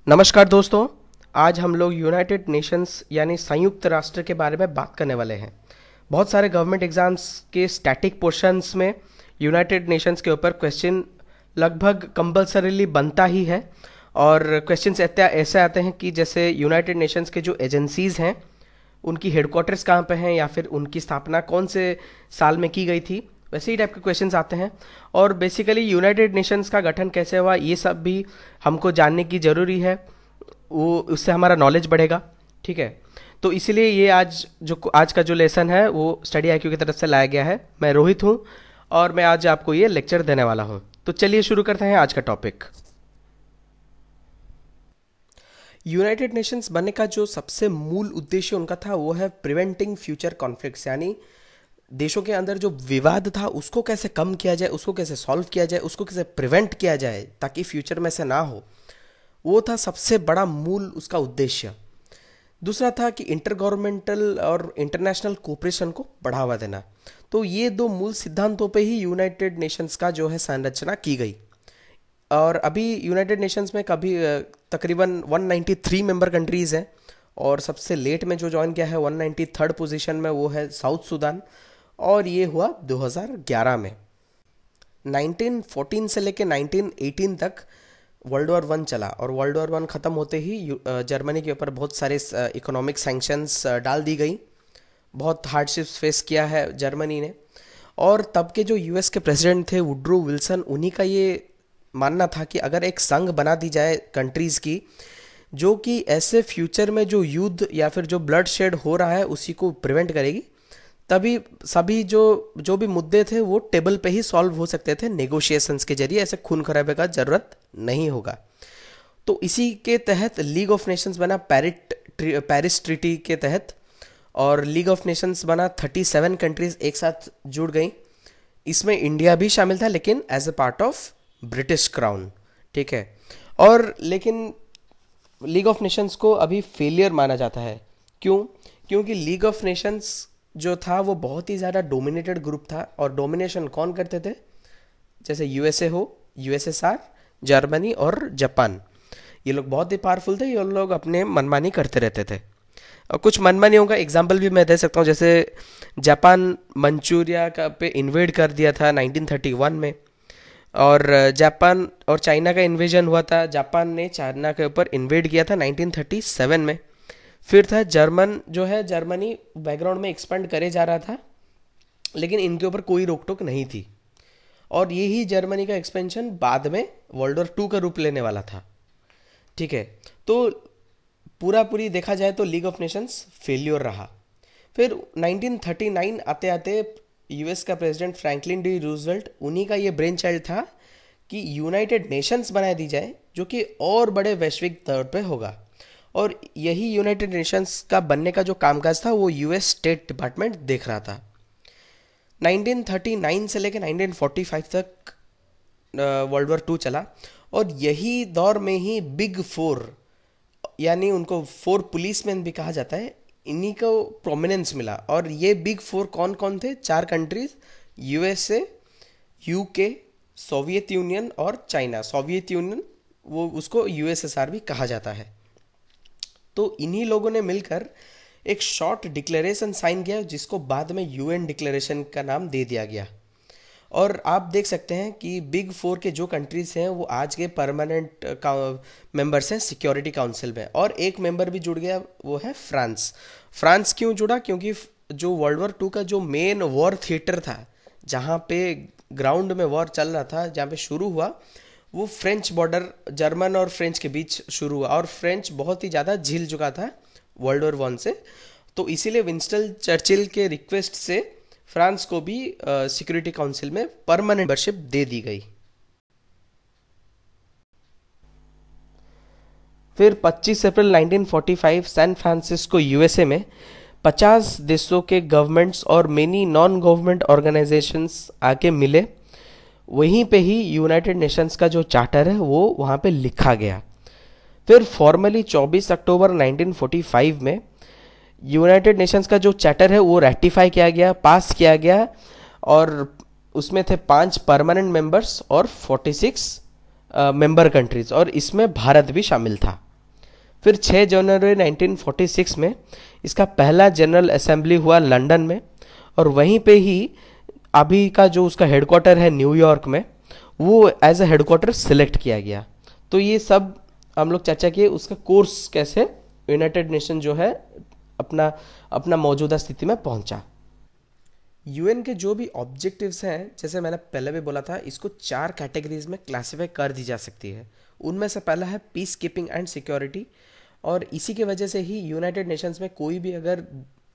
नमस्कार दोस्तों। आज हम लोग यूनाइटेड नेशंस यानी संयुक्त राष्ट्र के बारे में बात करने वाले हैं। बहुत सारे गवर्नमेंट एग्जाम्स के स्टैटिक पोर्शंस में यूनाइटेड नेशंस के ऊपर क्वेश्चन लगभग कंपल्सरीली बनता ही है। और क्वेश्चंस ऐसे आते हैं कि जैसे यूनाइटेड नेशंस के जो एजेंसीज़ हैं उनकी हेडक्वार्टर्स कहाँ पे हैं या फिर उनकी स्थापना कौन से साल में की गई थी, वैसे ही टाइप के क्वेश्चंस आते हैं। और बेसिकली यूनाइटेड नेशंस का गठन कैसे हुआ ये सब भी हमको जानने की ज़रूरी है, वो उससे हमारा नॉलेज बढ़ेगा। ठीक है, तो इसीलिए ये आज का जो लेसन है वो स्टडी आईक्यू की तरफ से लाया गया है। मैं रोहित हूँ और मैं आज आपको ये लेक्चर देने वाला हूँ। तो चलिए शुरू करते हैं आज का टॉपिक। यूनाइटेड नेशंस बनने का जो सबसे मूल उद्देश्य उनका था वो है प्रिवेंटिंग फ्यूचर कॉन्फ्लिक्ट्स, यानी देशों के अंदर जो विवाद था उसको कैसे कम किया जाए, उसको कैसे सॉल्व किया जाए, उसको कैसे प्रिवेंट किया जाए ताकि फ्यूचर में से ना हो। वो था सबसे बड़ा मूल उसका उद्देश्य। दूसरा था कि इंटर गवर्नमेंटल और इंटरनेशनल कोऑपरेशन को बढ़ावा देना। तो ये दो मूल सिद्धांतों पे ही यूनाइटेड नेशंस का जो है संरचना की गई। और अभी यूनाइटेड नेशंस में तकरीबन 193 मेंबर कंट्रीज़ हैं और सबसे लेट में जो ज्वाइन किया है 193rd पोजीशन में वो है साउथ सूडान, और ये हुआ 2011 में। 1914 से लेके 1918 तक वर्ल्ड वॉर वन चला और वर्ल्ड वॉर वन ख़त्म होते ही जर्मनी के ऊपर बहुत सारे इकोनॉमिक सैंक्शंस डाल दी गई। बहुत हार्डशिप्स फेस किया है जर्मनी ने। और तब के जो यूएस के प्रेसिडेंट थे वुड्रो विल्सन, उन्हीं का ये मानना था कि अगर एक संघ बना दी जाए कंट्रीज़ की जो कि ऐसे फ्यूचर में जो युद्ध या फिर जो ब्लड शेड हो रहा है उसी को प्रिवेंट करेगी, तभी सभी जो भी मुद्दे थे वो टेबल पे ही सॉल्व हो सकते थे नेगोशिएशंस के जरिए। ऐसे खून खराबे का ज़रूरत नहीं होगा। तो इसी के तहत लीग ऑफ नेशंस बना पेरिस ट्रीटी के तहत, और लीग ऑफ नेशंस बना 37 कंट्रीज एक साथ जुड़ गई। इसमें इंडिया भी शामिल था लेकिन as a part of British Crown. ठीक है, और लेकिन लीग ऑफ नेशंस को अभी फेलियर माना जाता है। क्यों? क्योंकि लीग ऑफ नेशंस जो था वो बहुत ही ज़्यादा डोमिनेटेड ग्रुप था। और डोमिनेशन कौन करते थे? जैसे यूएसए हो, यूएसएसआर, जर्मनी और जापान, ये लोग बहुत ही पावरफुल थे। ये लोग अपने मनमानी करते रहते थे। और कुछ मनमानियों का एग्जाम्पल भी मैं दे सकता हूँ। जैसे जापान मंचूरिया का पे इन्वेड कर दिया था 1931 में, और जापान और चाइना का इन्वेजन हुआ था। जापान ने चाइना के ऊपर इन्वेड किया था 1937 में। फिर था जर्मनी बैकग्राउंड में एक्सपेंड करे जा रहा था लेकिन इनके ऊपर कोई रोक टोक नहीं थी। और यही जर्मनी का एक्सपेंशन बाद में वर्ल्ड वॉर 2 का रूप लेने वाला था। ठीक है, तो पूरी देखा जाए तो लीग ऑफ नेशंस फेल्योर रहा। फिर 1939 आते आते यूएस का प्रेसिडेंट फ्रैंकलिन डी रूजवेल्ट, उन्हीं का ये ब्रेन चाइल्ड था कि यूनाइटेड नेशंस बना दी जाए जो कि और बड़े वैश्विक तौर पे होगा। और यही यूनाइटेड नेशंस का बनने का जो कामकाज था वो यूएस स्टेट डिपार्टमेंट देख रहा था। 1939 से लेकर 1945 तक वर्ल्ड वॉर 2 चला, और यही दौर में ही बिग फोर, यानी उनको 4 पुलिसमैन भी कहा जाता है, इन्हीं को प्रोमिनेंस मिला। और ये बिग फोर कौन कौन थे? 4 countries, USA, UK, Soviet union और चाइना। सोवियत यूनियन वो उसको यूएसएसआर भी कहा जाता है। तो इन्हीं लोगों ने मिलकर एक शॉर्ट डिक्लेरेशन साइन किया जिसको बाद में यूएन डिक्लेरेशन का नाम दे दिया गया। और आप देख सकते हैं कि बिग फोर के जो कंट्रीज हैं वो आज के परमानेंट मेंबर्स हैं सिक्योरिटी काउंसिल में। और एक मेंबर भी जुड़ गया, वो है फ्रांस। फ्रांस क्यों जुड़ा? क्योंकि जो वर्ल्ड वॉर 2 का जो मेन वॉर थिएटर था, जहाँ पे ग्राउंड में वॉर चल रहा था, जहाँ पे शुरू हुआ, वो फ्रेंच बॉर्डर, जर्मन और फ्रेंच के बीच शुरू हुआ। और फ्रेंच बहुत ही ज़्यादा झिल चुका था वर्ल्ड वॉर 1 से। तो इसीलिए विंस्टन चर्चिल के रिक्वेस्ट से फ्रांस को भी सिक्योरिटी काउंसिल में परमानेंट मेंबरशिप दे दी गई। फिर 25 अप्रैल 1945 सैन फ्रांसिस्को यूएसए में 50 देशों के गवर्नमेंट्स और मेनी नॉन गवर्नमेंट ऑर्गेनाइजेशंस आके मिले। वहीं पे ही यूनाइटेड नेशंस का जो चार्टर है वो वहाँ पे लिखा गया। फिर फॉर्मली 24 अक्टूबर 1945 में यूनाइटेड नेशंस का जो चार्टर है वो रेटिफाई किया गया, पास किया गया। और उसमें थे 5 परमानेंट मेंबर्स और 46 मेंबर कंट्रीज, और इसमें भारत भी शामिल था। फिर 6 जनवरी 1946 में इसका पहला जनरल असेंबली हुआ लंदन में, और वहीं पे ही अभी का जो उसका हेडक्वार्टर है न्यूयॉर्क में, वो एज अ हेडक्वार्टर सिलेक्ट किया गया। तो ये सब हम लोग चर्चा किए उसका कोर्स कैसे यूनाइटेड नेशन जो है अपना अपना मौजूदा स्थिति में पहुंचा। यूएन के जो भी ऑब्जेक्टिव्स हैं, जैसे मैंने पहले भी बोला था, इसको 4 कैटेगरीज में क्लासिफाई कर दी जा सकती है। उनमें से पहला है पीस कीपिंग एंड सिक्योरिटी, और इसी की वजह से ही यूनाइटेड नेशंस में कोई भी अगर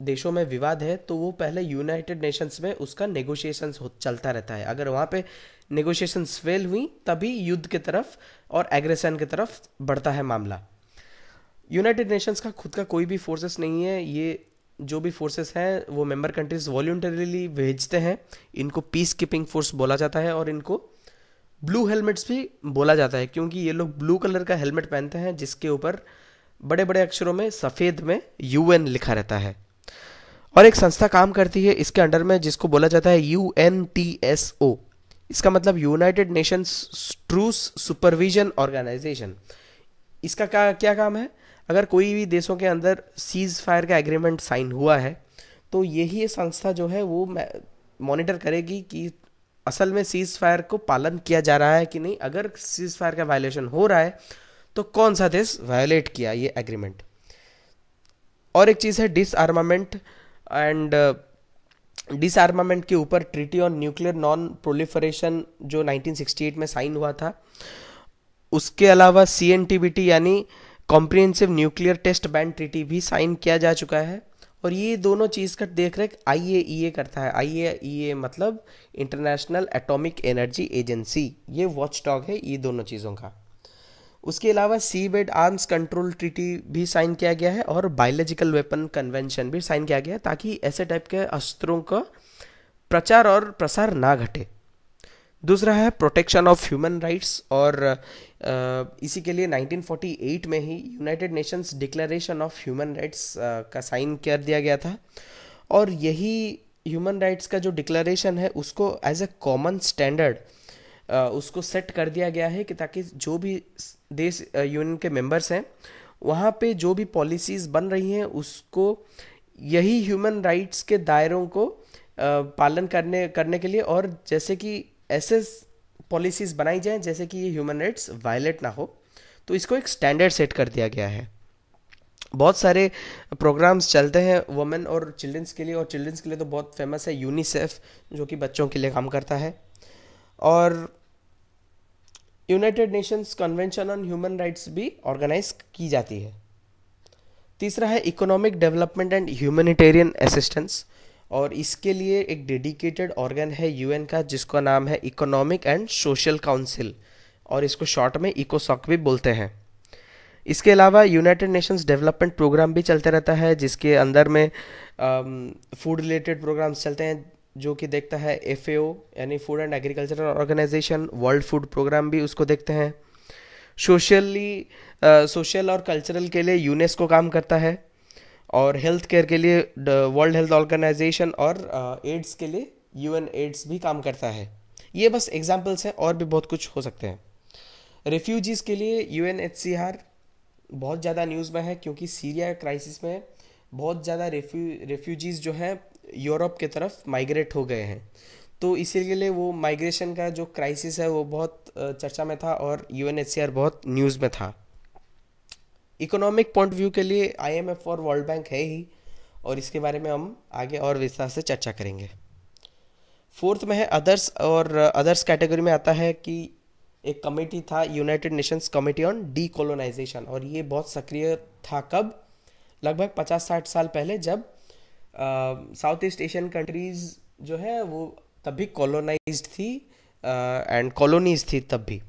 देशों में विवाद है तो वो पहले यूनाइटेड नेशंस में उसका नेगोशिएशंस चलता रहता है। अगर वहाँ पे नेगोशिएशंस फेल हुई तभी युद्ध की तरफ और एग्रेशन की तरफ बढ़ता है मामला। यूनाइटेड नेशंस का खुद का कोई भी फोर्सेस नहीं है, ये जो भी फोर्सेस हैं वो मेंबर कंट्रीज वॉल्यूंटरीली भेजते हैं। इनको पीस कीपिंग फोर्स बोला जाता है, और इनको ब्लू हेलमेट्स भी बोला जाता है क्योंकि ये लोग ब्लू कलर का हेलमेट पहनते हैं जिसके ऊपर बड़े बड़े अक्षरों में सफ़ेद में यूएन लिखा रहता है। और एक संस्था काम करती है इसके अंडर में जिसको बोला जाता है यूएनटीएसओ। इसका मतलब United Nations Truce Supervision Organisation. इसका क्या क्या काम है? अगर कोई भी देशों के अंदर सीज फायर का एग्रीमेंट साइन हुआ है तो यही ये संस्था जो है वो मॉनिटर करेगी कि असल में सीज फायर को पालन किया जा रहा है कि नहीं। अगर सीज फायर का वायलेशन हो रहा है तो कौन सा देश वायलेट किया ये एग्रीमेंट। और एक चीज़ है डिसआर्मामेंट एंड डिसआर्मामेंट के ऊपर treaty on nuclear non proliferation जो 1968 में साइन हुआ था। उसके अलावा CNTBT यानी comprehensive nuclear test ban treaty भी साइन किया जा चुका है। और ये दोनों चीज़ का देख रेख IAEA करता है। IAEA मतलब इंटरनेशनल एटॉमिक एनर्जी एजेंसी, ये वॉच डॉग है ये दोनों चीज़ों का। उसके अलावा सी बेड आर्म्स कंट्रोल ट्रीटी भी साइन किया गया है, और बायोलॉजिकल वेपन कन्वेंशन भी साइन किया गया है ताकि ऐसे टाइप के अस्त्रों का प्रचार और प्रसार ना घटे। दूसरा है प्रोटेक्शन ऑफ ह्यूमन राइट्स, और इसी के लिए 1948 में ही United Nations Declaration of Human Rights का साइन कर दिया गया था। और यही ह्यूमन राइट्स का जो डिक्लेरेशन है उसको एज ए कॉमन स्टैंडर्ड उसको सेट कर दिया गया है कि ताकि जो भी देश यूनियन के मेंबर्स हैं वहाँ पे जो भी पॉलिसीज़ बन रही हैं उसको यही ह्यूमन राइट्स के दायरों को पालन करने करने के लिए, और जैसे कि ऐसे पॉलिसीज़ बनाई जाएं जैसे कि ये ह्यूमन राइट्स वायलेट ना हो, तो इसको एक स्टैंडर्ड सेट कर दिया गया है। बहुत सारे प्रोग्राम्स चलते हैं वुमेन और चिल्ड्रंस के लिए, और चिल्ड्रंस के लिए तो बहुत फेमस है यूनिसेफ जो कि बच्चों के लिए काम करता है। और United Nations convention on human rights भी ऑर्गेनाइज की जाती है। तीसरा है economic development and humanitarian assistance, और इसके लिए एक डेडिकेटेड ऑर्गन है यूएन का जिसका नाम है इकोनॉमिक एंड सोशल काउंसिल, और इसको शॉर्ट में इकोसॉक भी बोलते हैं। इसके अलावा यूनाइटेड नेशंस डेवलपमेंट प्रोग्राम भी चलते रहता है जिसके अंदर में फूड रिलेटेड प्रोग्राम्स चलते हैं जो कि देखता है FAO यानी food and agricultural organisation. World food programme भी उसको देखते हैं। सोशल और कल्चरल के लिए यूनेस्को काम करता है, और हेल्थ केयर के लिए वर्ल्ड हेल्थ ऑर्गेनाइजेशन, और एड्स के लिए UN एड्स भी काम करता है। ये बस एग्जाम्पल्स हैं, और भी बहुत कुछ हो सकते हैं। रेफ्यूजीज़ के लिए UNHCR बहुत ज़्यादा न्यूज़ में है क्योंकि सीरिया क्राइसिस में बहुत ज़्यादा रेफ्यूजीज़ जो हैं यूरोप के तरफ माइग्रेट हो गए हैं, तो इसीलिए वो माइग्रेशन का जो क्राइसिस है वो बहुत चर्चा में था और UNHCR बहुत न्यूज़ में था। इकोनॉमिक पॉइंट व्यू के लिए IMF और वर्ल्ड बैंक है ही, और इसके बारे में हम आगे और विस्तार से चर्चा करेंगे। फोर्थ में है अदर्स, और अदर्स कैटेगरी में आता है कि एक कमेटी था United Nations committee on decolonisation, और ये बहुत सक्रिय था कब? लगभग 50-60 साल पहले, जब साउथ ईस्ट एशियन कंट्रीज़ जो है वो तब भी कॉलोनाइज्ड थी एंड कॉलोनीज थी तब भी।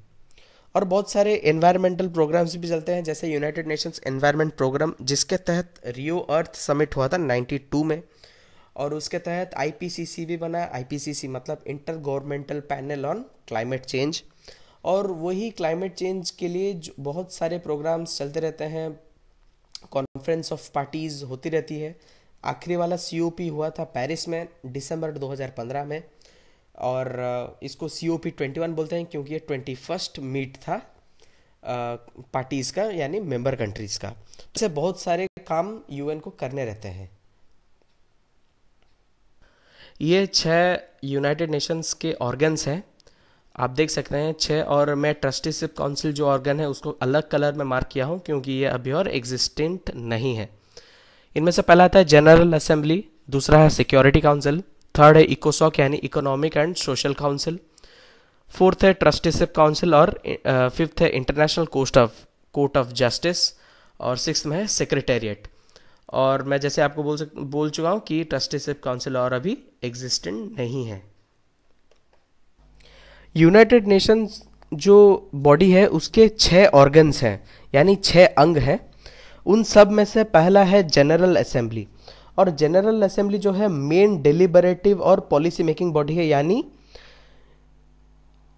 और बहुत सारे एनवायरमेंटल प्रोग्राम्स भी चलते हैं जैसे यूनाइटेड नेशंस एनवायरनमेंट प्रोग्राम जिसके तहत रियो अर्थ समिट हुआ था 92 में, और उसके तहत IPCC भी बना। IPCC मतलब inter governmental panel on climate change, और वही क्लाइमेट चेंज के लिए बहुत सारे प्रोग्राम्स चलते रहते हैं। कॉन्फ्रेंस ऑफ पार्टीज होती रहती है। आखिरी वाला COP हुआ था पेरिस में दिसंबर 2015 में, और इसको COP 21 बोलते हैं क्योंकि ये 21st मीट था पार्टीज का यानी मेंबर कंट्रीज का। ऐसे बहुत सारे काम यूएन को करने रहते हैं। ये 6 यूनाइटेड नेशंस के ऑर्गन्स हैं, आप देख सकते हैं 6। और मैं ट्रस्टीशिप काउंसिल जो ऑर्गन है उसको अलग कलर में मार्क किया हूँ क्योंकि ये अभी और एग्जिस्टेंट नहीं है। इनमें से पहला आता है जनरल असेंबली, दूसरा है सिक्योरिटी काउंसिल, थर्ड है इकोसॉक यानी economic and social council, fourth है ट्रस्टीशिप काउंसिल, और फिफ्थ है इंटरनेशनल कोर्ट ऑफ जस्टिस, और सिक्स्थ में है सेक्रेटेरिएट। और मैं जैसे आपको बोल चुका हूँ कि ट्रस्टीशिप काउंसिल और अभी एग्जिस्टेंट नहीं है। यूनाइटेड नेशंस जो बॉडी है उसके 6 ऑर्गन्स हैं यानी 6 अंग हैं। उन सब में से पहला है जनरल असेंबली, और जनरल असेंबली जो है मेन डेलिबरेटिव और पॉलिसी मेकिंग बॉडी है, यानी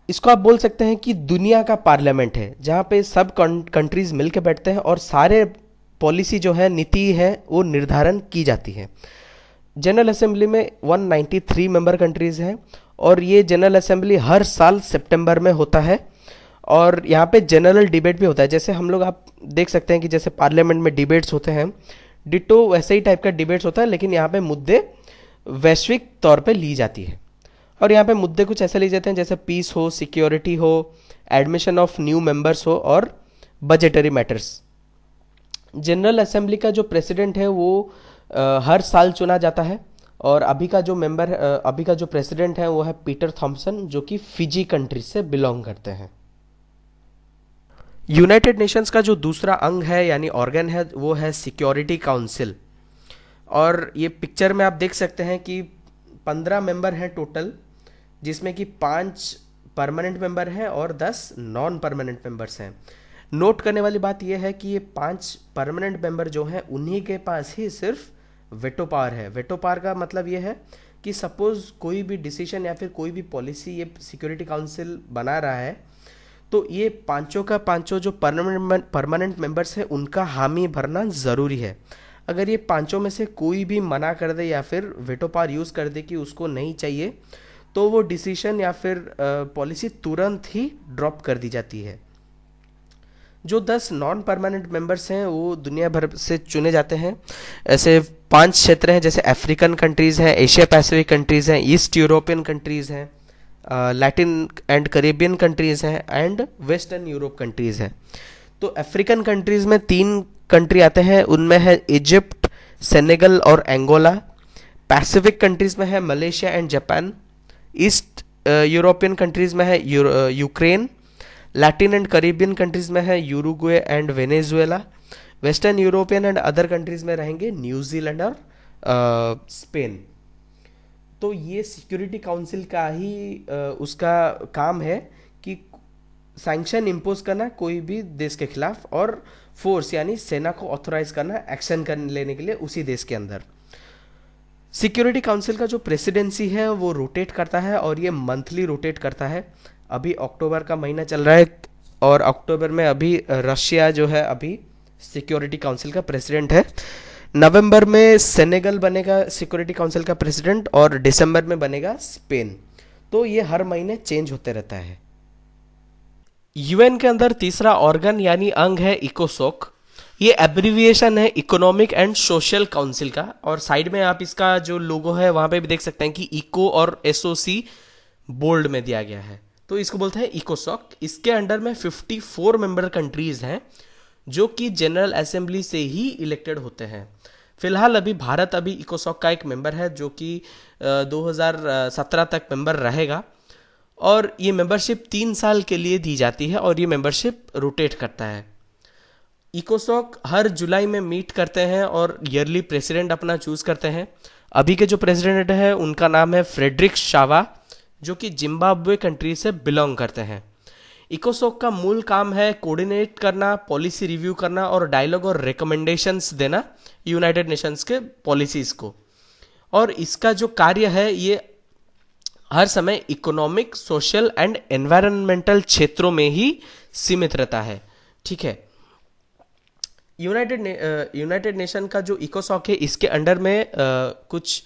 इसको आप बोल सकते हैं कि दुनिया का पार्लियामेंट है, जहाँ पे सब कंट्रीज मिलकर बैठते हैं और सारे पॉलिसी जो है, नीति है, वो निर्धारण की जाती है। जनरल असेंबली में 193 मेंबर कंट्रीज हैं और ये जनरल असेंबली हर साल सितंबर में होता है। और यहाँ पे जनरल डिबेट भी होता है, जैसे हम लोग आप देख सकते हैं कि जैसे पार्लियामेंट में डिबेट्स होते हैं, डिटो वैसे ही टाइप का डिबेट्स होता है, लेकिन यहाँ पे मुद्दे वैश्विक तौर पे ली जाती है। और यहाँ पे मुद्दे कुछ ऐसे लिए जाते हैं जैसे पीस हो, सिक्योरिटी हो, एडमिशन ऑफ न्यू मेंबर्स हो और बजटरी मैटर्स। जनरल असेंबली का जो प्रेसिडेंट है वो हर साल चुना जाता है, और अभी का जो प्रेसिडेंट है वो है पीटर थॉम्पसन, जो कि फिजी कंट्री से बिलोंग करते हैं। यूनाइटेड नेशंस का जो दूसरा अंग है यानी ऑर्गन है वो है सिक्योरिटी काउंसिल। और ये पिक्चर में आप देख सकते हैं कि 15 मेंबर हैं टोटल, जिसमें कि 5 परमानेंट मेंबर हैं और 10 नॉन परमानेंट मेंबर्स हैं। नोट करने वाली बात यह है कि ये 5 परमानेंट मेंबर जो हैं उन्हीं के पास ही सिर्फ वेटो पावर है। वेटो पावर का मतलब ये है कि सपोज कोई भी डिसीजन या फिर कोई भी पॉलिसी ये सिक्योरिटी काउंसिल बना रहा है, तो ये पांचों का पांचों जो परमानेंट मेंबर्स हैं उनका हामी भरना ज़रूरी है। अगर ये पांचों में से कोई भी मना कर दे या फिर वेटो पावर यूज़ कर दे कि उसको नहीं चाहिए, तो वो डिसीजन या फिर पॉलिसी तुरंत ही ड्रॉप कर दी जाती है। जो 10 नॉन परमानेंट मेंबर्स हैं वो दुनिया भर से चुने जाते हैं। ऐसे 5 क्षेत्र हैं, जैसे अफ्रीकन कंट्रीज़ हैं, एशिया पैसिफिक कंट्रीज़ हैं, ईस्ट यूरोपियन कंट्रीज़ हैं, लैटिन एंड करेबियन कंट्रीज़ हैं एंड वेस्टर्न यूरोप कंट्रीज़ हैं। तो अफ्रीकन कंट्रीज़ में 3 कंट्री आते हैं, उनमें है इजिप्ट, सेनेगल और एंगोला। पैसिफिक कंट्रीज़ में है Malaysia and Japan. East European countries में है Ukraine. Latin and Caribbean countries में है Uruguay and Venezuela. Western European and other countries में रहेंगे न्यूजीलैंड और स्पेन। तो ये सिक्योरिटी काउंसिल का ही उसका काम है कि सैंक्शन इम्पोज करना कोई भी देश के खिलाफ, और फोर्स यानी सेना को ऑथोराइज करना एक्शन लेने के लिए उसी देश के अंदर। सिक्योरिटी काउंसिल का जो प्रेसिडेंसी है वो रोटेट करता है और ये मंथली रोटेट करता है। अभी अक्टूबर का महीना चल रहा है और अक्टूबर में अभी रशिया जो है अभी सिक्योरिटी काउंसिल का प्रेसिडेंट है। नवंबर में सेनेगल बनेगा सिक्योरिटी काउंसिल का प्रेसिडेंट और दिसंबर में बनेगा स्पेन। तो ये हर महीने चेंज होते रहता है। यूएन के अंदर तीसरा ऑर्गन यानी अंग है इकोसोक। ये एब्रिविएशन है इकोनॉमिक एंड सोशल काउंसिल का, और साइड में आप इसका जो लोगो है वहां पे भी देख सकते हैं कि इको और एसओसी बोल्ड में दिया गया है, तो इसको बोलते हैं इकोसॉक। इसके अंडर में 54 मेंबर कंट्रीज हैं जो कि जनरल असेंबली से ही इलेक्टेड होते हैं। फिलहाल अभी भारत अभी इकोसॉक का एक मेंबर है जो कि 2017 तक मेंबर रहेगा, और ये मेंबरशिप 3 साल के लिए दी जाती है और ये मेंबरशिप रोटेट करता है। इकोसॉक हर जुलाई में मीट करते हैं और ईयरली प्रेसिडेंट अपना चूज करते हैं। अभी के जो प्रेसिडेंट है उनका नाम है फ्रेडरिक शावा, जो कि जिम्बाब्वे कंट्री से बिलोंग करते हैं। इकोसॉक का मूल काम है कोऑर्डिनेट करना, पॉलिसी रिव्यू करना और डायलॉग और रिकमेंडेशंस देना यूनाइटेड नेशंस के पॉलिसीज को। और इसका जो कार्य है ये हर समय इकोनॉमिक, सोशल एंड एनवायरमेंटल क्षेत्रों में ही सीमित रहता है। ठीक है, यूनाइटेड नेशन का जो इकोसॉक है इसके अंडर में कुछ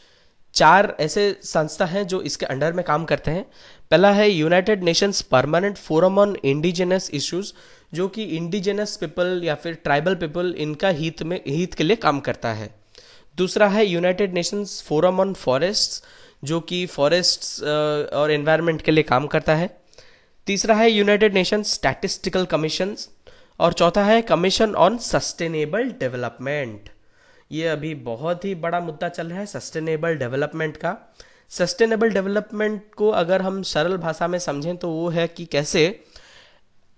चार ऐसे संस्था हैं जो इसके अंडर में काम करते हैं। पहला है United Nations permanent forum on indigenous issues, जो कि इंडिजिनस पीपल या फिर ट्राइबल पीपल इनका हित के लिए काम करता है। दूसरा है United Nations forum on forests, जो कि फॉरेस्ट्स और एनवायरनमेंट के लिए काम करता है। तीसरा है यूनाइटेड नेशंस स्टैटिस्टिकल कमीशन, और चौथा है कमीशन ऑन सस्टेनेबल डेवलपमेंट। ये अभी बहुत ही बड़ा मुद्दा चल रहा है सस्टेनेबल डेवलपमेंट का। सस्टेनेबल डेवलपमेंट को अगर हम सरल भाषा में समझें तो वो है कि कैसे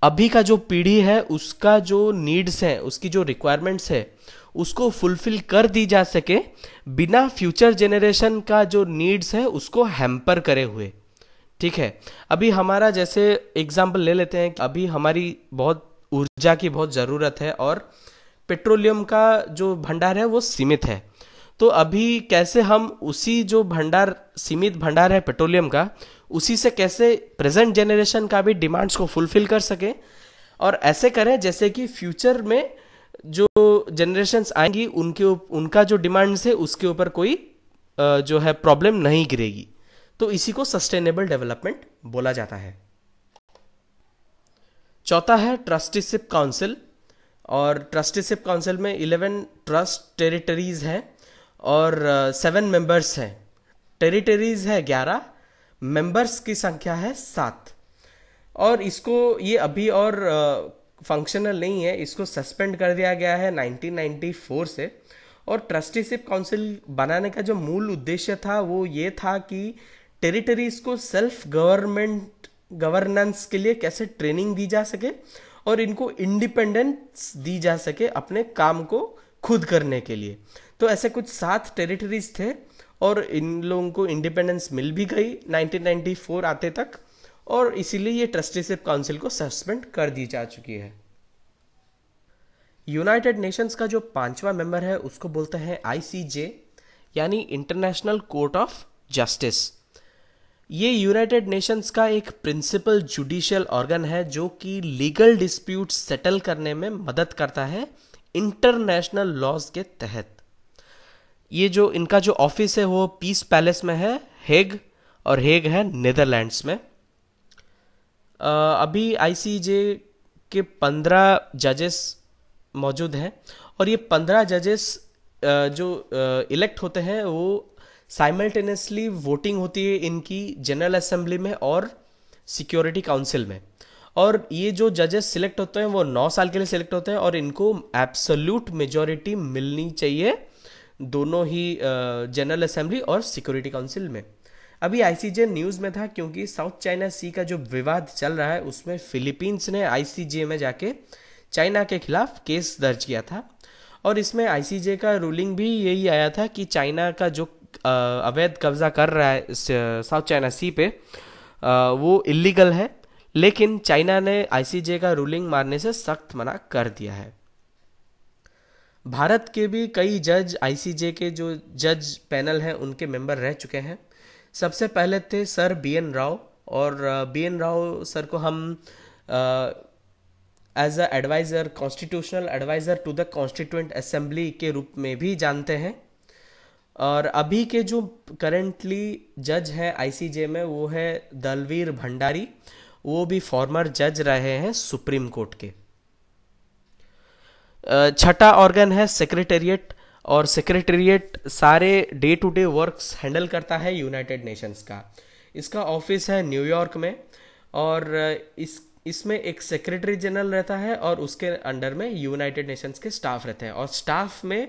अभी का जो पीढ़ी है उसका जो नीड्स है, उसकी जो रिक्वायरमेंट्स है, उसको फुलफिल कर दी जा सके बिना फ्यूचर जनरेशन का जो नीड्स है उसको हैम्पर करे हुए। ठीक है, अभी हमारा जैसे एग्जाम्पल ले लेते हैं, अभी हमारी बहुत ऊर्जा की बहुत ज़रूरत है और पेट्रोलियम का जो भंडार है वो सीमित है। तो अभी कैसे हम उसी जो भंडार, सीमित भंडार है पेट्रोलियम का, उसी से कैसे प्रेजेंट जनरेशन का भी डिमांड्स को फुलफिल कर सके, और ऐसे करें जैसे कि फ्यूचर में जो जनरेशन्स आएंगी उनका जो डिमांड्स है उसके ऊपर कोई जो है प्रॉब्लम नहीं गिरेगी। तो इसी को सस्टेनेबल डेवलपमेंट बोला जाता है। चौथा है ट्रस्टीशिप काउंसिल, और ट्रस्टीशिप काउंसिल में 11 ट्रस्ट टेरिटरीज हैं और 7 मेंबर्स हैं। टेरिटरीज है 11, मेंबर्स की संख्या है 7। और इसको ये अभी और फंक्शनल नहीं है, इसको सस्पेंड कर दिया गया है 1994 से। और ट्रस्टीशिप काउंसिल बनाने का जो मूल उद्देश्य था वो ये था कि टेरिटरीज को सेल्फ गवर्नेंस के लिए कैसे ट्रेनिंग दी जा सके और इनको इंडिपेंडेंस दी जा सके अपने काम को खुद करने के लिए। तो ऐसे कुछ 7 टेरिटरीज थे और इन लोगों को इंडिपेंडेंस मिल भी गई 1994 आते तक, और इसीलिए ये ट्रस्टीशिप काउंसिल को सस्पेंड कर दी जा चुकी है। यूनाइटेड नेशंस का जो 5वां मेंबर है उसको बोलते हैं आईसीजे, यानी इंटरनेशनल कोर्ट ऑफ जस्टिस। ये यूनाइटेड नेशंस का एक प्रिंसिपल जुडिशियल ऑर्गन है जो कि लीगल डिस्प्यूट्स सेटल करने में मदद करता है इंटरनेशनल लॉज के तहत। ये जो इनका जो ऑफिस है वो पीस पैलेस में है, हेग, और हेग है नीदरलैंड्स में। अभी आईसीजे के 15 जजेस मौजूद हैं, और ये 15 जजेस जो इलेक्ट होते हैं वो साइमल्टेनियसली वोटिंग होती है इनकी जनरल असेंबली में और सिक्योरिटी काउंसिल में। और ये जो जजेस सिलेक्ट होते हैं वो 9 साल के लिए सिलेक्ट होते हैं, और इनको एब्सोल्यूट मेजॉरिटी मिलनी चाहिए दोनों ही जनरल असेंबली और सिक्योरिटी काउंसिल में। अभी आईसीजे न्यूज़ में था क्योंकि साउथ चाइना सी का जो विवाद चल रहा है उसमें फिलीपींस ने आईसीजे में जाके चाइना के खिलाफ केस दर्ज किया था, और इसमें आईसीजे का रूलिंग भी यही आया था कि चाइना का जो अवैध कब्जा कर रहा है साउथ चाइना सी पे वो इलीगल है, लेकिन चाइना ने आईसीजे का रूलिंग मानने से सख्त मना कर दिया है। भारत के भी कई जज आईसीजे के जो जज पैनल हैं उनके मेंबर रह चुके हैं। सबसे पहले थे सर बीएन राव, और बीएन राव सर को हम as a adviser, constitutional adviser to the constituent assembly के रूप में भी जानते हैं। और अभी के जो करेंटली जज है आईसीजे में वो है दलवीर भंडारी, वो भी फॉर्मर जज रहे हैं सुप्रीम कोर्ट के। छठा ऑर्गन है सेक्रेटेरिएट, और सेक्रेटेरिएट सारे day to day works handle करता है यूनाइटेड नेशंस का। इसका ऑफिस है न्यूयॉर्क में, और इसमें एक सेक्रेटरी जनरल रहता है और उसके अंडर में यूनाइटेड नेशंस के स्टाफ रहते हैं, और स्टाफ में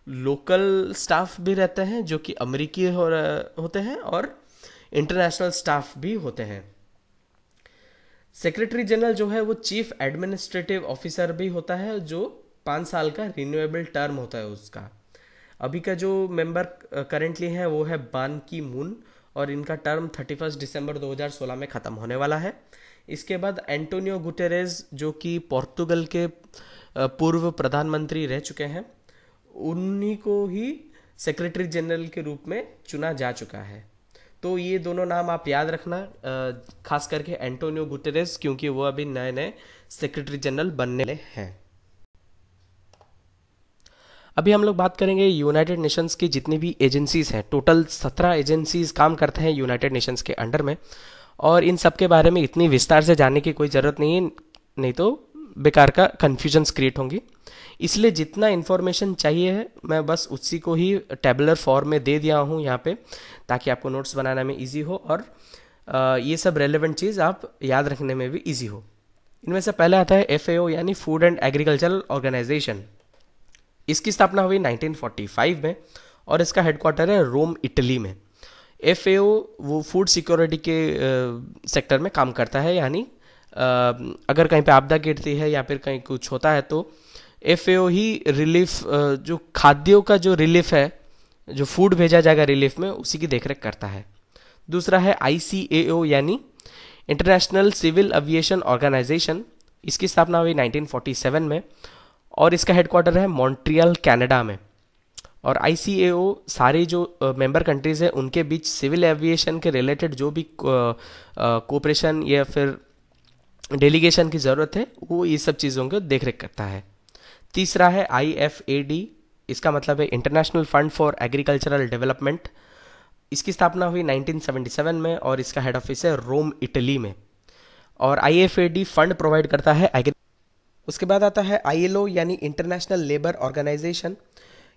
लोकल स्टाफ भी रहते हैं जो कि अमेरिकी होते हैं और इंटरनेशनल स्टाफ भी होते हैं। सेक्रेटरी जनरल जो है वो चीफ एडमिनिस्ट्रेटिव ऑफिसर भी होता है, जो 5 साल का रिन्यूएबल टर्म होता है उसका। अभी का जो मेंबर करेंटली है वो है बान की मून, और इनका टर्म 31 दिसंबर 2016 में ख़त्म होने वाला है। इसके बाद एंटोनियो गुटेरेस, जो कि पोर्तुगल के पूर्व प्रधानमंत्री रह चुके हैं, उन्हीं को ही सेक्रेटरी जनरल के रूप में चुना जा चुका है। तो ये दोनों नाम आप याद रखना, खास करके एंटोनियो गुटेरेस, क्योंकि वो अभी नए नए सेक्रेटरी जनरल बनने वाले हैं। अभी हम लोग बात करेंगे यूनाइटेड नेशंस की जितनी भी एजेंसीज हैं, टोटल 17 एजेंसीज काम करते हैं यूनाइटेड नेशंस के अंडर में, और इन सब के बारे में इतनी विस्तार से जानने की कोई ज़रूरत नहीं है, नहीं तो बेकार का कन्फ्यूजन्स क्रिएट होंगी। इसलिए जितना इन्फॉर्मेशन चाहिए है मैं बस उसी को ही टेबुलर फॉर्म में दे दिया हूँ यहाँ पे, ताकि आपको नोट्स बनाने में इजी हो और ये सब रेलेवेंट चीज़ आप याद रखने में भी इजी हो। इनमें से पहला आता है FAO यानी फूड एंड एग्रीकल्चरल ऑर्गेनाइजेशन। इसकी स्थापना हुई 1945 में और इसका हेडक्वार्टर है रोम, इटली में। FAO वो फूड सिक्योरिटी के सेक्टर में काम करता है, यानी अगर कहीं पे आपदा गिरती है या फिर कहीं कुछ होता है तो FAO ही रिलीफ, जो खाद्यों का जो रिलीफ है, जो फूड भेजा जाएगा रिलीफ में, उसी की देखरेख करता है। दूसरा है ICAO यानी इंटरनेशनल सिविल एविएशन ऑर्गेनाइजेशन। इसकी स्थापना हुई 1947 में और इसका हेडक्वार्टर है मॉन्ट्रियल, कनाडा में। और ICAO सारी जो मेंबर कंट्रीज हैं उनके बीच सिविल एविएशन के रिलेटेड जो भी कोऑपरेशन या फिर डेलीगेशन की ज़रूरत है वो ये सब चीज़ों को देखरेख करता है। तीसरा है IFAD, इसका मतलब है international fund for agricultural development. इसकी स्थापना हुई 1977 में और इसका हेड ऑफिस है रोम, इटली में। और IFAD फंड प्रोवाइड करता है उसके बाद आता है ILO यानी इंटरनेशनल लेबर ऑर्गेनाइजेशन।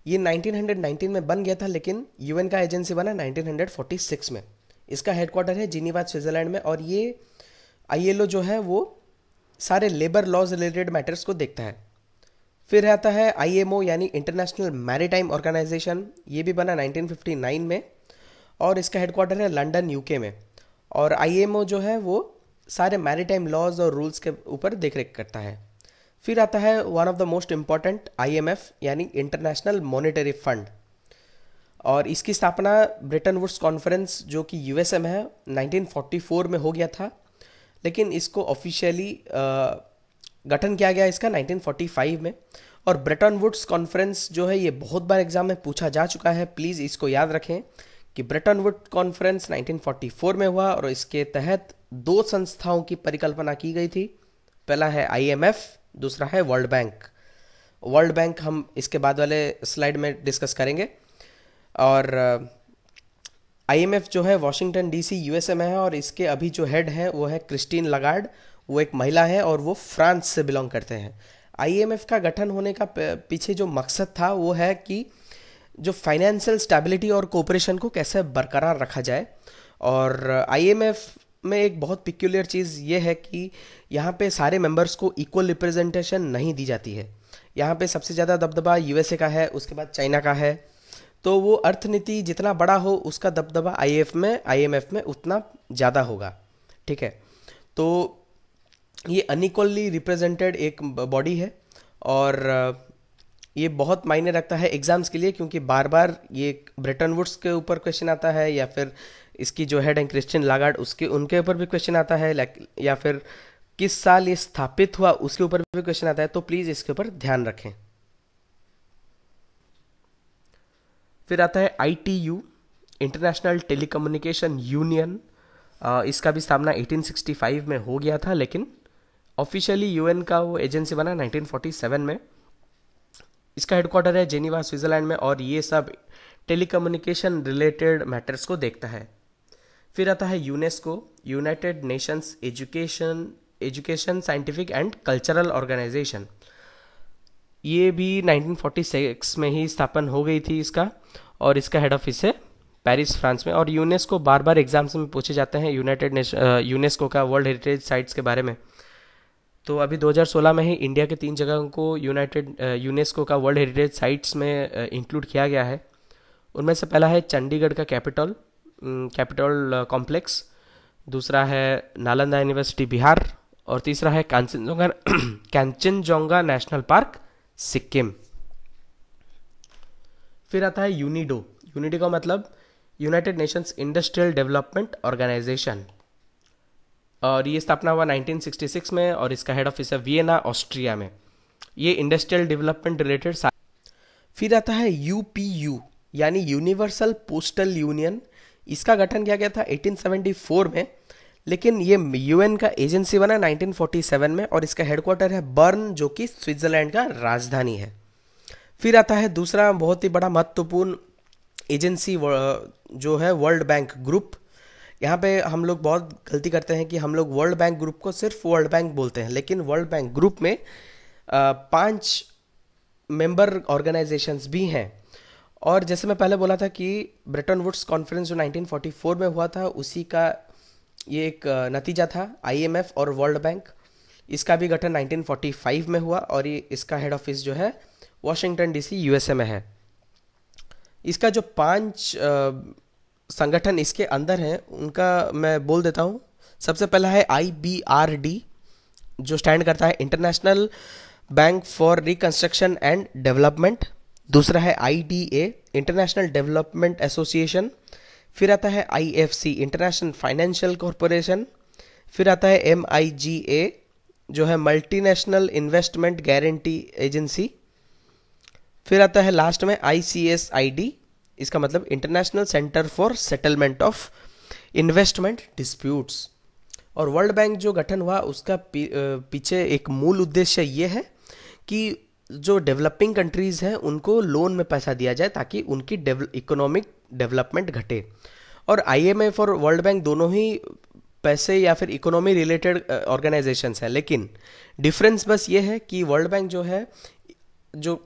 ये 1919 में बन गया था, लेकिन UN का एजेंसी बना 1946 में। इसका हेडक्वार्टर है जिनीवा, स्विट्जरलैंड में। और ये ILO जो है वो सारे लेबर लॉज रिलेटेड मैटर्स को देखता है। फिर आता है IMO यानी इंटरनेशनल मैरीटाइम ऑर्गेनाइजेशन। ये भी बना 1959 में और इसका हेडक्वार्टर है लंदन, UK में। और IMO जो है वो सारे मैरीटाइम लॉज और रूल्स के ऊपर देखरेख करता है। फिर आता है one of the most important IMF यानी इंटरनेशनल मॉनेटरी फंड। और इसकी स्थापना ब्रेटन वुड्स कॉन्फ्रेंस जो कि USA में है 1944 में हो गया था, लेकिन इसको ऑफिशियली गठन किया गया इसका 1945 में। और ब्रेटन वुड्स कॉन्फ्रेंस जो है ये बहुत बार एग्जाम में पूछा जा चुका है, प्लीज़ इसको याद रखें कि ब्रेटन वुड्स कॉन्फ्रेंस 1944 में हुआ और इसके तहत दो संस्थाओं की परिकल्पना की गई थी। पहला है IMF, दूसरा है वर्ल्ड बैंक। वर्ल्ड बैंक हम इसके बाद वाले स्लाइड में डिस्कस करेंगे। और IMF जो है वाशिंगटन DC USA में है और इसके अभी जो हेड है वो है क्रिस्टीन लगार्ड। वो एक महिला है और वो फ्रांस से बिलोंग करते हैं। IMF का गठन होने का पीछे जो मकसद था वो है कि जो फाइनेंशियल स्टेबिलिटी और कोऑपरेशन को कैसे बरकरार रखा जाए। और IMF में एक बहुत पिक्यूलियर चीज़ ये है कि यहाँ पे सारे मेंबर्स को इक्वल रिप्रेजेंटेशन नहीं दी जाती है। यहाँ पे सबसे ज़्यादा दबदबा USA का है, उसके बाद चाइना का है। तो वो अर्थनीति जितना बड़ा हो उसका दबदबा IMF में उतना ज़्यादा होगा, ठीक है। तो ये अनइक्वली रिप्रेजेंटेड एक बॉडी है और ये बहुत मायने रखता है एग्जाम्स के लिए, क्योंकि बार बार ये ब्रेटन वुड्स के ऊपर क्वेश्चन आता है या फिर इसकी जो हेड है क्रिस्टीन लागार्ड उनके ऊपर भी क्वेश्चन आता है, या फिर किस साल ये स्थापित हुआ उसके ऊपर भी क्वेश्चन आता है। तो प्लीज़ इसके ऊपर ध्यान रखें। फिर आता है ITU इंटरनेशनल टेलीकम्युनिकेशन यूनियन। इसका भी स्थापना 1865 में हो गया था, लेकिन ऑफिशियली UN का वो एजेंसी बना 1947 में। इसका हेडक्वार्टर है जेनीवा, स्विट्जरलैंड में और ये सब टेलीकम्युनिकेशन रिलेटेड मैटर्स को देखता है। फिर आता है UNESCO, United Nations education scientific and cultural organisation. ये भी 1946 में ही स्थापन हो गई थी इसका और इसका हेड ऑफिस है पेरिस, फ्रांस में। और यूनेस्को बार बार एग्जाम्स में पूछे जाते हैं यूनेस्को का वर्ल्ड हेरिटेज साइट्स के बारे में। तो अभी 2016 में ही इंडिया के 3 जगहों को यूनेस्को का वर्ल्ड हेरिटेज साइट्स में इंक्लूड किया गया है। उनमें से पहला है चंडीगढ़ का कैपिटल कॉम्प्लेक्स, दूसरा है नालंदा यूनिवर्सिटी बिहार और तीसरा है कांचनजोंगा नेशनल पार्क, सिक्किम। फिर आता है यूनिडो का मतलब United Nations Industrial Development Organisation और ये स्थापना हुआ 1966 में और इसका हेड ऑफिस है वियना, ऑस्ट्रिया में। ये इंडस्ट्रियल डेवलपमेंट रिलेटेड। फिर आता है UPU यानी यूनिवर्सल पोस्टल यूनियन। इसका गठन किया गया था 1874 में, लेकिन ये UN का एजेंसी बना 1947 में और इसका हेडक्वार्टर है बर्न, जो कि स्विट्जरलैंड का राजधानी है। फिर आता है दूसरा बहुत ही बड़ा महत्वपूर्ण एजेंसी जो है वर्ल्ड बैंक ग्रुप। यहाँ पे हम लोग बहुत गलती करते हैं कि हम लोग वर्ल्ड बैंक ग्रुप को सिर्फ वर्ल्ड बैंक बोलते हैं, लेकिन वर्ल्ड बैंक ग्रुप में 5 मेंबर ऑर्गेनाइजेशंस भी हैं। और जैसे मैं पहले बोला था कि ब्रेटन वुड्स कॉन्फ्रेंस जो 1944 में हुआ था, उसी का ये एक नतीजा था आईएमएफ और वर्ल्ड बैंक। इसका भी गठन 1945 में हुआ और ये इसका हेड ऑफिस जो है वॉशिंगटन डीसी यूएसए में है। इसका जो 5 संगठन इसके अंदर हैं उनका मैं बोल देता हूँ। सबसे पहला है IBRD, जो स्टैंड करता है international bank for reconstruction and development. दूसरा है IDA, इंटरनेशनल डेवलपमेंट एसोसिएशन। फिर आता है IFC, इंटरनेशनल फाइनेंशियल कॉरपोरेशन। फिर आता है MIGA, जो है मल्टीनेशनल इन्वेस्टमेंट गारंटी एजेंसी। फिर आता है लास्ट में ICSID, इसका मतलब international centre for settlement of investment disputes. और वर्ल्ड बैंक जो गठन हुआ उसका पीछे एक मूल उद्देश्य ये है कि जो डेवलपिंग कंट्रीज़ हैं उनको लोन में पैसा दिया जाए ताकि उनकी इकोनॉमिक डेवलपमेंट घटे। और IMF और वर्ल्ड बैंक दोनों ही पैसे या फिर इकोनॉमी रिलेटेड ऑर्गेनाइजेशंस हैं, लेकिन डिफरेंस बस ये है कि वर्ल्ड बैंक जो है जो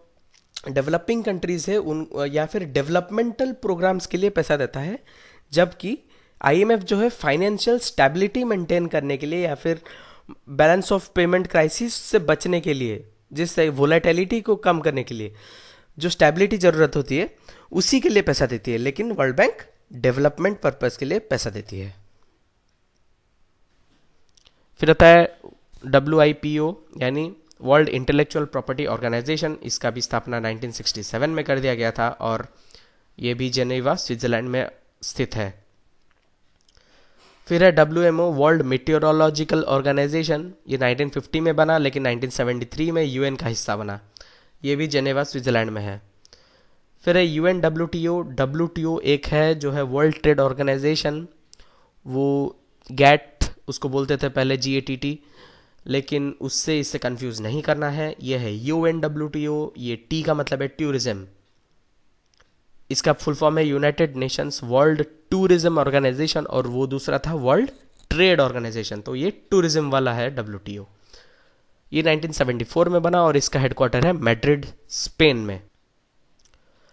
डेवलपिंग कंट्रीज़ है उन या फिर डेवलपमेंटल प्रोग्राम्स के लिए पैसा देता है, जबकि IMF जो है फाइनेंशियल स्टेबिलिटी मेंटेन करने के लिए या फिर बैलेंस ऑफ पेमेंट क्राइसिस से बचने के लिए, जिससे वोलेटिलिटी को कम करने के लिए जो स्टेबिलिटी ज़रूरत होती है उसी के लिए पैसा देती है, लेकिन वर्ल्ड बैंक डेवलपमेंट पर्पस के लिए पैसा देती है। फिर आता है WIPO यानी वर्ल्ड इंटेलेक्चुअल प्रॉपर्टी ऑर्गेनाइजेशन। इसका भी स्थापना 1967 में कर दिया गया था और ये भी जेनेवा स्विट्जरलैंड में स्थित है। फिर है WMO, वर्ल्ड मीटियोरोलॉजिकल ऑर्गेनाइजेशन। ये 1950 में बना, लेकिन 1973 में UN का हिस्सा बना। ये भी जेनेवा स्विट्जरलैंड में है। फिर है UNWTO। WTO एक है जो है वर्ल्ड ट्रेड ऑर्गेनाइजेशन, वो GATT उसको बोलते थे पहले, GATT, लेकिन उससे इससे कंफ्यूज नहीं करना है। यह है UNWTO। ये T का मतलब है टूरिज्म, इसका फुल फॉर्म है United Nations World Tourism Organisation, और वो दूसरा था वर्ल्ड ट्रेड ऑर्गेनाइजेशन, तो ये टूरिज्म वाला है WTO। ये 1974 में बना और इसका हेडक्वार्टर है मैड्रिड, स्पेन में।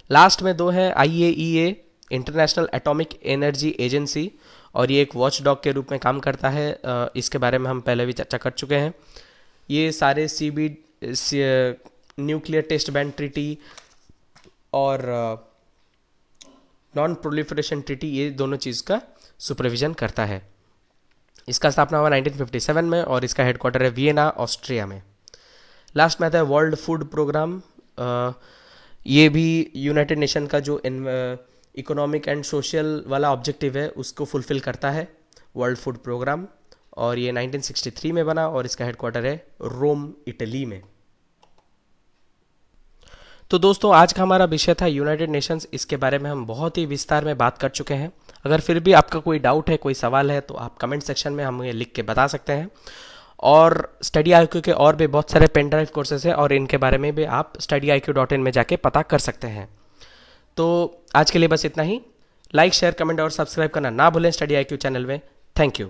लास्ट में 2 है IAEA, international atomic energy agency, और ये एक वॉच डॉग के रूप में काम करता है। इसके बारे में हम पहले भी चर्चा कर चुके हैं। ये सारे न्यूक्लियर टेस्ट बैन ट्रीटी और नॉन प्रोलिफरेशन ट्रीटी, ये दोनों चीज़ का सुपरविजन करता है। इसका स्थापना हुआ 1957 में और इसका हेडक्वार्टर है वियना, ऑस्ट्रिया में। लास्ट में आता है वर्ल्ड फूड प्रोग्राम। ये भी यूनाइटेड नेशन का जो इकोनॉमिक एंड सोशल वाला ऑब्जेक्टिव है उसको फुलफिल करता है, वर्ल्ड फूड प्रोग्राम, और ये 1963 में बना और इसका हेडक्वार्टर है रोम, इटली में। तो दोस्तों, आज का हमारा विषय था यूनाइटेड नेशंस। इसके बारे में हम बहुत ही विस्तार में बात कर चुके हैं। अगर फिर भी आपका कोई डाउट है, कोई सवाल है, तो आप कमेंट सेक्शन में हमें लिख के बता सकते हैं। और स्टडी IQ के और भी बहुत सारे पेन ड्राइव कोर्सेज हैं और इनके बारे में भी आप studyIQ.in में जाके पता कर सकते हैं। तो आज के लिए बस इतना ही। लाइक, शेयर, कमेंट और सब्सक्राइब करना ना भूलें स्टडी IQ चैनल में। Thank you.